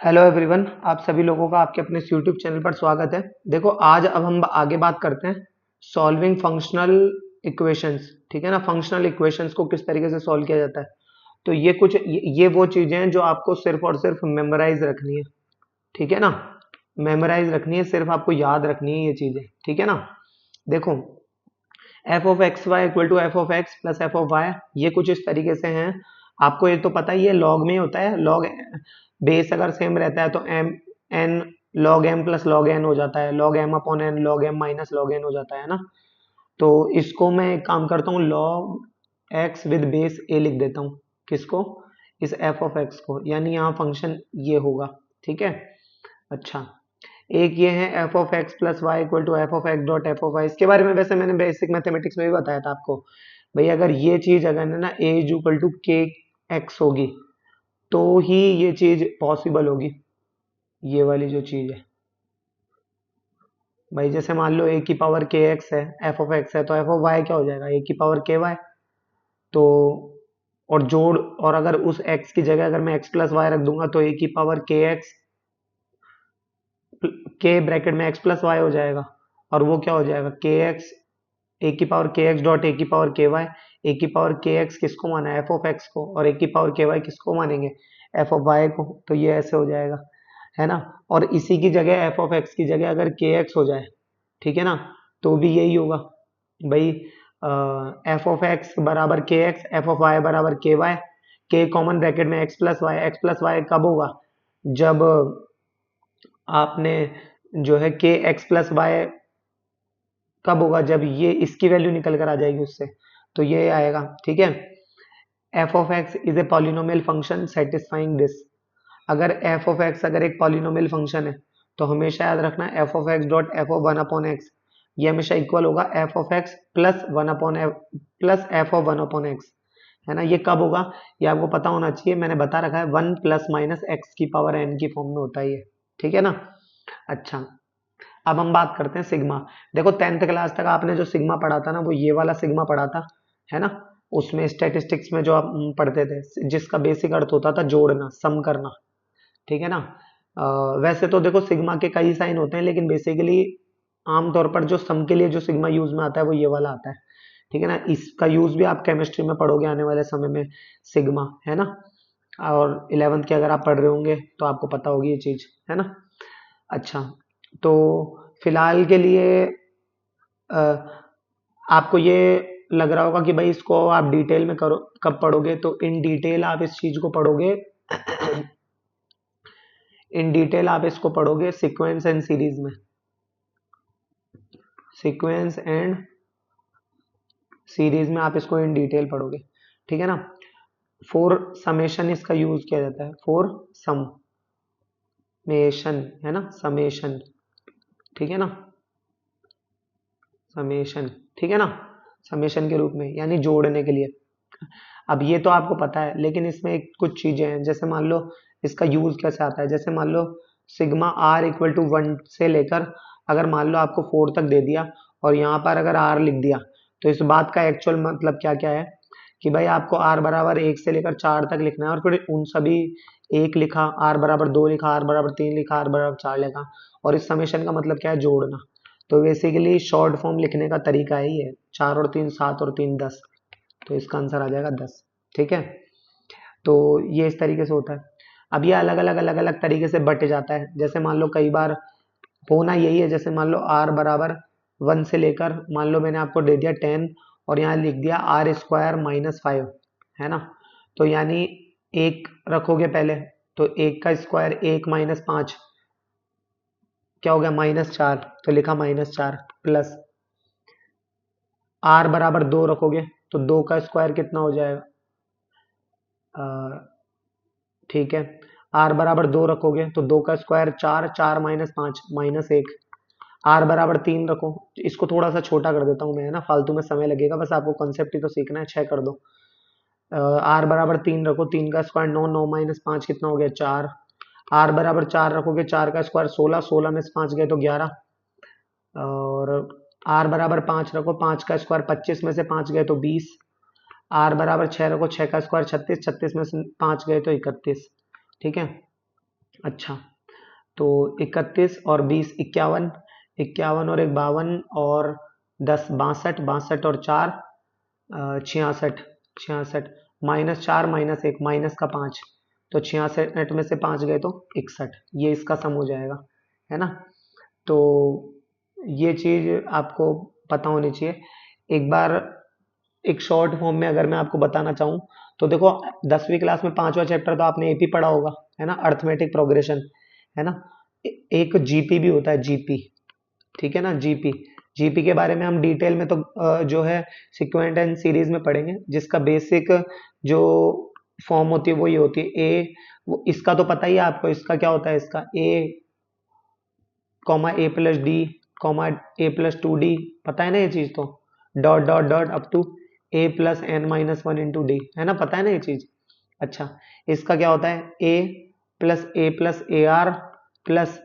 Hello everyone, आप सभी लोगों का आपके अपने यूट्यूब चैनल पर स्वागत है। देखो, आज अब हम आगे बात करते हैं सॉल्विंग फंक्शनल इक्वेशंस। ठीक है ना, फंक्शनल इक्वेशंस को किस तरीके से सॉल्व किया जाता है। तो ये वो चीजें हैं जो आपको सिर्फ और सिर्फ मेमोराइज रखनी है। ठीक है ना, मेमोराइज रखनी है, सिर्फ आपको याद रखनी है ये चीजें। ठीक है ना। देखो, F of X Y equal to F of x plus F of Y, ये कुछ इस तरीके से हैं। आपको ये तो पता ही है, लॉग में ही होता है। लॉग बेस अगर सेम रहता है तो M N log M plus log N हो जाता है, log M upon N log M minus log N हो जाता है ना। तो इसको मैं एक काम करता हूँ, लॉग एक्स विद बेस ए लिख देता हूँ। किसको? इस एफ ऑफ एक्स को, यानी यहाँ फंक्शन ये होगा। ठीक है। अच्छा, एक ये है f of x plus y equal to F of x dot f of y. इसके बारे में वैसे मैंने बेसिक मैथमेटिक्स में भी बताया था आपको। भाई अगर ये चीज अगर ना ए इज इक्वल टू के एक्स होगी तो ही ये चीज पॉसिबल होगी। ये वाली जो चीज है भाई, जैसे मान लो ए की पावर के एक्स है, एफ ऑफ एक्स है, तो एफ ऑफ वाई क्या हो जाएगा? ए की पावर के वाई। तो और जोड़, और अगर उस एक्स की जगह अगर मैं एक्स प्लस वाई रख दूंगा तो ए की पावर के एक्स के ब्रैकेट में एक्स प्लस वाई हो जाएगा। और वो क्या हो जाएगा? के एक्स, ए की पावर के एक्स डॉट ए की पावर के वाई। ए की पावर के एक्स किसको माना है? एफ ऑफ एक्स को। और ए की पावर के वाई किसको मानेंगे? एफ ऑफ वाई को। तो ये ऐसे हो जाएगा, है ना। और इसी की जगह एफ ऑफ एक्स की जगह अगर के एक्स हो जाए, ठीक है ना, तो भी यही होगा भाई। एफ ऑफ एक्स बराबर के एक्स, एफ ऑफ वाई बराबर के वाई। के कॉमन ब्रैकेट में x plus y. X plus y कब होगा? जब आपने जो है के एक्स प्लस वाई कब होगा? जब ये इसकी वैल्यू निकल कर आ जाएगी उससे, तो ये आएगा। ठीक है। F of x is a polynomial function satisfying this. अगर एफ ऑफ एक्स अगर एक पॉलिनोमियल फंक्शन है तो हमेशा याद रखना F of x dot f of one upon x, ये हमेशा इक्वल होगा F of x plus one upon F plus F of one upon x, है ना। ये कब होगा ये आपको पता होना चाहिए। मैंने बता रखा है, वन प्लस माइनस एक्स की पावर एन की फॉर्म में होता है ये। ठीक है ना। अच्छा, अब हम बात करते हैं सिग्मा। देखो, 10th क्लास तक आपने जो सिग्मा पढ़ा था ना, वो ये वाला सिग्मा पढ़ा था, है ना। उसमें स्टैटिस्टिक्स में जो आप पढ़ते थे, जिसका बेसिक अर्थ होता था जोड़ना, सम करना। ठीक है ना। वैसे तो देखो सिग्मा के कई साइन होते हैं, लेकिन बेसिकली आमतौर पर जो सम के लिए जो सिग्मा यूज में आता है वो ये वाला आता है। ठीक है ना। इसका यूज भी आप केमिस्ट्री में पढ़ोगे आने वाले समय में, सिग्मा, है ना। और 11th के अगर आप पढ़ रहे होंगे तो आपको पता होगी ये चीज, है ना। अच्छा, तो फिलहाल के लिए अ, आपको ये लग रहा होगा कि भाई इसको आप डिटेल में करो, कब पढ़ोगे? तो इन डिटेल आप इस चीज को पढ़ोगे इन डिटेल आप इसको पढ़ोगे सीक्वेंस एंड सीरीज में। सीक्वेंस एंड सीरीज में आप इसको इन डिटेल पढ़ोगे। ठीक है ना। फोर समेशन इसका यूज किया जाता है, फोर समेशन, है ना, समेशन। ठीक है ना, समेशन। ठीक है ना, समेशन के रूप में, यानी जोड़ने के लिए। अब ये तो आपको पता है, लेकिन इसमें एक कुछ चीजें हैं। जैसे मान लो इसका यूज कैसे आता है। जैसे मान लो sigma R equal to one से लेकर, अगर मान लो आपको फोर तक दे दिया और यहाँ पर अगर आर लिख दिया, तो इस बात का एक्चुअल मतलब क्या क्या है कि भाई आपको आर बराबर एक से लेकर चार तक लिखना है, और फिर उन सभी एक लिखा, आर बराबर दो लिखा, आर बराबर तीन लिखा, आर बराबर चार लिखा। और इस समेशन का मतलब क्या है? जोड़ना। तो बेसिकली शॉर्ट फॉर्म लिखने का तरीका ही है, चार और तीन सात और तीन 10। तो इसका आंसर आ जाएगा 10। ठीक है। तो ये इस तरीके से होता है। अब ये अलग अलग तरीके से बट जाता है। जैसे मान लो कई बार होना यही है, जैसे मान लो आर बराबर वन से लेकर, मान लो मैंने आपको दे दिया 10 और यहाँ लिख दिया आर स्क्वायर माइनस फाइव, है ना। तो यानी एक रखोगे पहले, तो एक का स्क्वायर एक माइनस पांच, क्या हो गया? माइनस चार। तो लिखा माइनस चार, प्लस आर बराबर दो रखोगे तो दो का स्क्वायर कितना हो जाएगा? ठीक है। आर बराबर दो रखोगे तो दो का स्क्वायर चार, चार माइनस पांच माइनस एक। आर बराबर तीन रखो, इसको थोड़ा सा छोटा कर देता हूँ मैं, है ना, फालतू में समय लगेगा, बस आपको कॉन्सेप्ट ही तो सीखना है। छह कर दो। आर बराबर तीन रखो, तीन का स्क्वायर नौ, नौ माइनस पांच कितना हो गया? चार। आर बराबर चार रखोगे, चार का स्क्वायर सोलह, सोलह में से पांच गए तो 11। और आर बराबर पांच रखो, पांच का स्क्वायर पच्चीस में से पांच गए तो 20। आर बराबर छह रखो, छह का स्क्वायर छत्तीस, छत्तीस में से पांच गए तो 31। ठीक है। अच्छा, तो 31 और 20 51, 51 और 1 52 और 10 62, 62 और 4 66, 66 -4 -1 माइनस का 5, तो 66 में से 5 गए तो 61, ये इसका सम हो जाएगा, है ना। तो ये चीज आपको पता होनी चाहिए। एक बार एक शॉर्ट फॉर्म में अगर मैं आपको बताना चाहूँ तो देखो, 10वीं क्लास में 5वां चैप्टर तो आपने एपी पढ़ा होगा, है ना, अर्थमेटिक प्रोग्रेशन, है ना। एक जीपी भी होता है, जीपी, ठीक है ना, जीपी। जीपी के बारे में हम डिटेल में तो जो है सिक्वेंट एंड सीरीज में पढ़ेंगे, जिसका बेसिक जो फॉर्म होती है वो ये होती है ए, वो इसका तो पता ही है आपको, इसका क्या होता है, इसका a comma a plus d comma a plus 2 d, पता है ना ये चीज, तो dot dot dot up to a plus n minus one into d, है ना, पता है ना ये चीज। अच्छा, इसका क्या होता है, a plus a r plus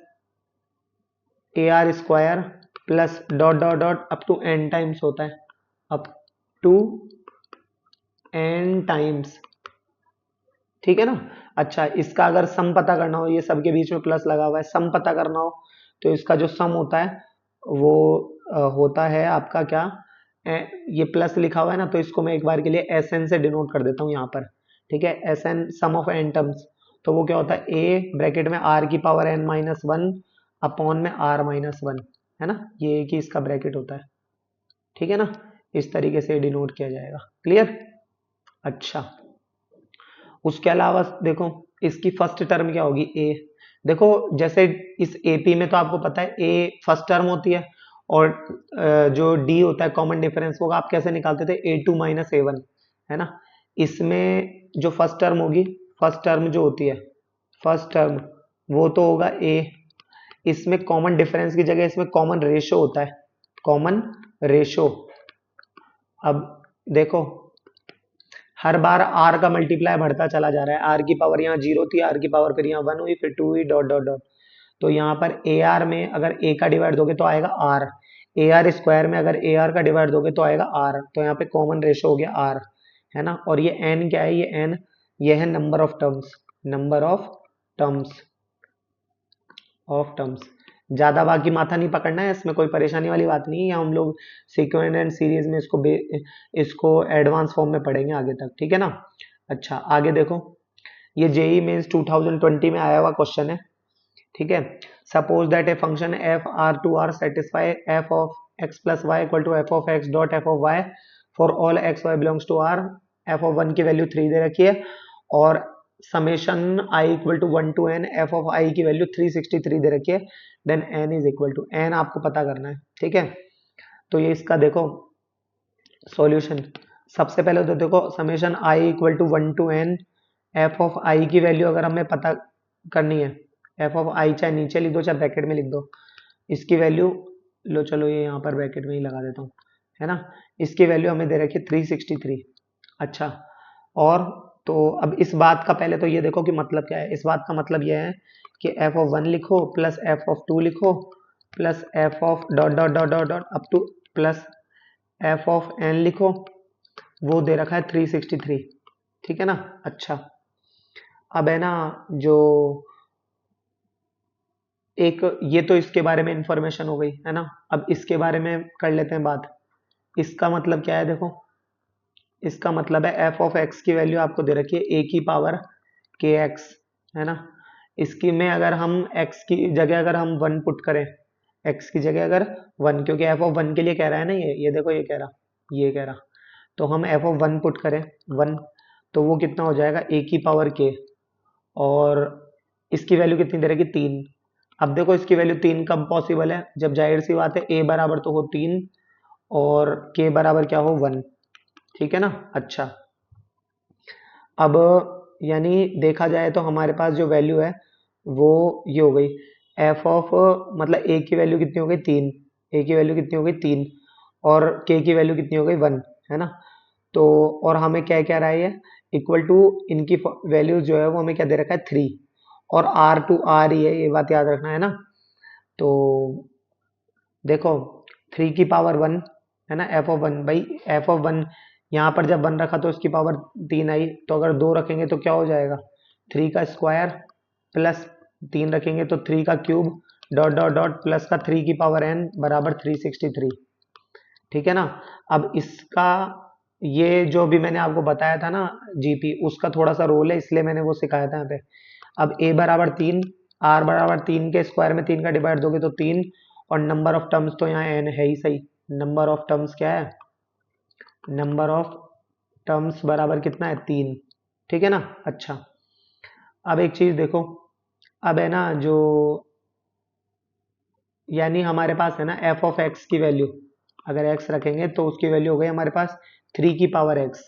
a r square plus dot dot dot up to n times होता है, अप टू एन टाइम्स, ठीक है ना। अच्छा, इसका अगर सम पता करना हो, ये सबके बीच में प्लस लगा हुआ है, सम पता करना हो तो इसका जो सम होता है वो होता है आपका क्या, ये प्लस लिखा हुआ है ना, तो इसको मैं एक बार के लिए एस एन से डिनोट कर देता हूँ यहाँ पर, ठीक है, s n sum of n terms. तो वो क्या होता है, ए ब्रैकेट में आर की power n minus one upon में आर माइनस वन, है ना, ये एक ही इसका ब्रैकेट होता है, ठीक है ना। इस तरीके से डिनोट किया जाएगा, क्लियर। अच्छा, उसके अलावा देखो, इसकी फर्स्ट टर्म क्या होगी, ए। देखो, जैसे इस एपी में तो आपको पता है ए फर्स्ट टर्म होती है, और जो डी होता है कॉमन डिफरेंस, वो आप कैसे निकालते थे, A2 माइनस A1, है ना। इसमें जो फर्स्ट टर्म होगी, फर्स्ट टर्म जो होती है, फर्स्ट टर्म वो तो होगा ए। इसमें कॉमन डिफरेंस की जगह इसमें कॉमन रेशो होता है, कॉमन रेशो। अब देखो, हर बार आर का मल्टीप्लाई बढ़ता चला जा रहा है, आर की पावर यहाँ 0 थी, आर की पावर फिर यहाँ 1 हुई, फिर 2 हुई, डॉट डॉट डॉट। तो यहाँ पर ए आर में अगर ए का डिवाइड दोगे तो आएगा आर, ए आर स्क्वायर में अगर ए आर का डिवाइड दोगे तो आएगा आर, तो यहाँ पे कॉमन रेशो हो गया आर, है ना। और ये एन क्या है, ये एन, ये है number of terms, number of terms, of terms. ज्यादा बाकी माथा नहीं पकड़ना है, इसमें कोई परेशानी वाली बात नहीं है, हम लोग सीक्वेंट एंड सीरीज में इसको एडवांस फॉर्म में पढ़ेंगे आगे तक, ठीक है ना। अच्छा, आगे देखो, ये जेई मेंस 2020 में आया हुआ क्वेश्चन है, ठीक है। Suppose that a function f R to R satisfy f of x plus y equal to F of x dot f of y for all x y belongs to R, f of one की value 3 दे रखी है, और summation i equal to 1 to n f of i की value 363 दे रखी है, then n is equal to, n आपको पता करना है, ठीक है। तो ये इसका देखो सॉल्यूशन, सबसे पहले तो देखो summation i equal to 1 to n f of i की वैल्यू अगर हमें पता करनी है, एफ ऑफ आई चाहे नीचे लिख दो चाहे ब्रैकेट में लिख दो, इसकी वैल्यू लो, चलो ये यहाँ पर ब्रैकेट में ही लगा देता हूँ, है ना। इसकी वैल्यू हमें दे रखी है 363। अच्छा, और तो अब इस बात का पहले तो ये देखो कि मतलब क्या है, इस बात का मतलब ये है कि एफ ऑफ वन लिखो प्लस एफ ऑफ टू लिखो plus F of dot dot dot dot dot up to plus F of n लिखो, वो दे रखा है 363, ठीक है ना। अच्छा, अब है ना, जो एक ये तो इसके बारे में इंफॉर्मेशन हो गई, है ना। अब इसके बारे में कर लेते हैं बात, इसका मतलब क्या है, देखो इसका मतलब है एफ ऑफ एक्स की वैल्यू आपको दे रखी है ए की पावर के एक्स, है ना। इसकी में अगर हम एक्स की जगह अगर हम वन पुट करें, एक्स की जगह अगर वन, क्योंकि एफ ऑफ वन के लिए कह रहा है ना, ये देखो ये कह रहा, ये कह रहा, तो हम एफ ऑफ वन पुट करें, वन, तो वो कितना हो जाएगा ए की पावर के, और इसकी वैल्यू कितनी दे रखी, 3। अब देखो इसकी वैल्यू 3 कब पॉसिबल है, जब जाहिर सी बात है ए बराबर तो हो 3 और के बराबर क्या हो 1, ठीक है ना। अच्छा, अब यानी देखा जाए तो हमारे पास जो वैल्यू है वो ये हो गई, एफ ऑफ मतलब ए की वैल्यू कितनी हो गई 3, ए की वैल्यू कितनी हो गई 3, और के की वैल्यू कितनी हो गई 1, है ना। तो और हमें क्या क्या रहा है, ये इक्वल टू इनकी वैल्यू जो है वो हमें क्या दे रखा है 3, और आर टू आर ही है, ये बात याद रखना है ना। तो देखो 3 की पावर 1, है ना, एफ ऑफ वन, भाई एफ ऑफ वन यहाँ पर जब 1 रखा तो इसकी पावर 3 आई, तो अगर 2 रखेंगे तो क्या हो जाएगा, 3 का स्क्वायर प्लस 3 रखेंगे तो 3 का cube dot dot dot plus का 3 की पावर n बराबर 363। ठीक है ना। अब इसका ये जो भी मैंने आपको बताया था ना जीपी, उसका थोड़ा सा रोल है, इसलिए मैंने वो सिखाया था यहाँ पे। अब a बराबर 3, r बराबर 3 के स्क्वायर में 3 का डिवाइड दोगे तो 3, और नंबर ऑफ टर्म्स तो यहाँ n है ही सही। नंबर ऑफ टर्म्स क्या है, नंबर ऑफ टर्म्स बराबर कितना है 3। ठीक है ना। अच्छा, अब एक चीज देखो, अब है ना जो, यानी हमारे पास है ना एफ ऑफ एक्स की वैल्यू, अगर x रखेंगे तो उसकी वैल्यू हो गई हमारे पास 3 की पावर x,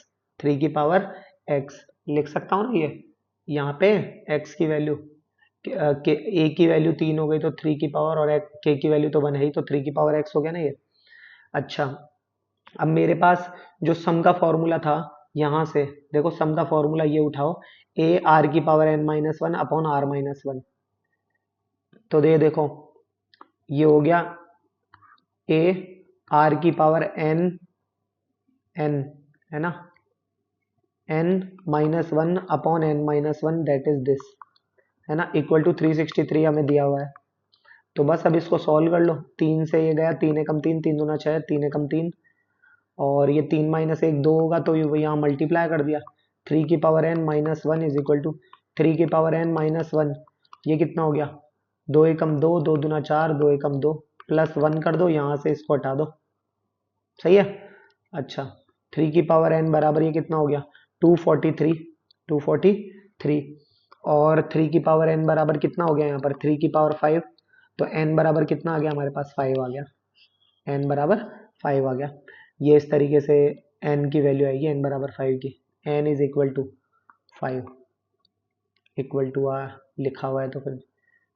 3 की पावर x लिख सकता हूँ ना ये, यहाँ पे x की वैल्यू के a की वैल्यू 3 हो गई तो 3 की पावर, और k की वैल्यू तो 1 है ही, तो 3 की पावर x हो गया ना ये। अच्छा, अब मेरे पास जो सम का फॉर्मूला था, यहाँ से देखो सम का फॉर्मूला ये उठाओ, a r की power n minus one upon r minus one, तो ये देखो ये हो गया a r की पावर n, n है ना, n minus one upon n minus one, that is this, है ना, इक्वल टू 363 हमें दिया हुआ है। तो बस अब इसको सॉल्व कर लो, 3 से ये गया, 3 एकम 3, 3 दूना 6, 3 एकम 3, और ये 3 माइनस 1 2 होगा, तो ये यहाँ मल्टीप्लाई कर दिया, 3 की power n minus one is equal to 3 की पावर n माइनस वन, ये कितना हो गया, 2 एकम 2, 2 दूना 4, 2 एकम 2, प्लस 1 कर दो, यहाँ से इसको हटा दो। सही है। अच्छा, 3 की पावर n बराबर ये कितना हो गया 243, 243, और 3 की पावर n बराबर कितना हो गया यहाँ पर 3 की पावर 5, तो n बराबर कितना आ गया हमारे पास 5 आ गया, n बराबर 5 आ गया। ये इस तरीके से n की वैल्यू आएगी n बराबर 5 की, n is equal to 5, equal to आ लिखा हुआ है तो फिर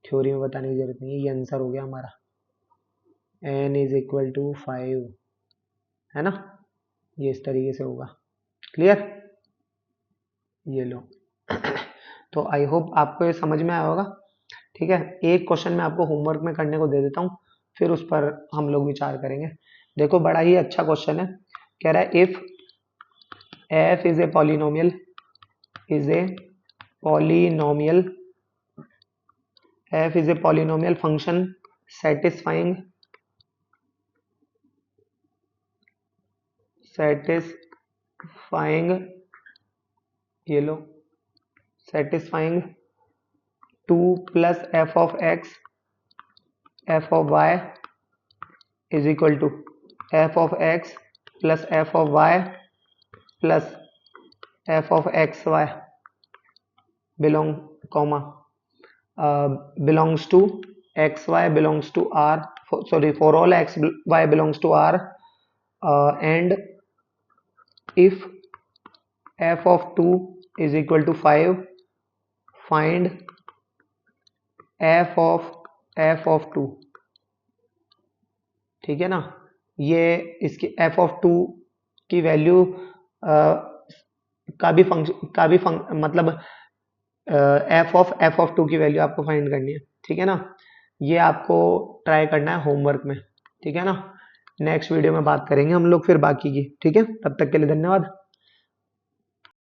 थ्योरी में बताने की जरूरत नहीं है, ये आंसर हो गया हमारा, n इज इक्वल टू 5, है ना, ये इस तरीके से होगा। क्लियर, ये लो। तो आई होप आपको ये समझ में आया होगा। ठीक है, एक क्वेश्चन मैं आपको होमवर्क में करने को दे देता हूँ, फिर उस पर हम लोग विचार करेंगे। देखो बड़ा ही अच्छा क्वेश्चन है, कह रहा है if f is a polynomial, is a polynomial, f is a polynomial function satisfying ये लो satisfying 2 plus f of x f of y is equal to f of x plus f of y plus f of x y belongs to x y belongs to r, for all x y belongs to r, and if f of 2 is equal to 5, find f of 2। ठीक है ना, ये इसकी f of 2 की value मतलब f of 2 की value आपको find करनी है। ठीक है ना, ये आपको ट्राई करना है होमवर्क में। ठीक है ना, नेक्स्ट वीडियो में बात करेंगे हम लोग फिर बाकी की। ठीक है, तब तक के लिए धन्यवाद।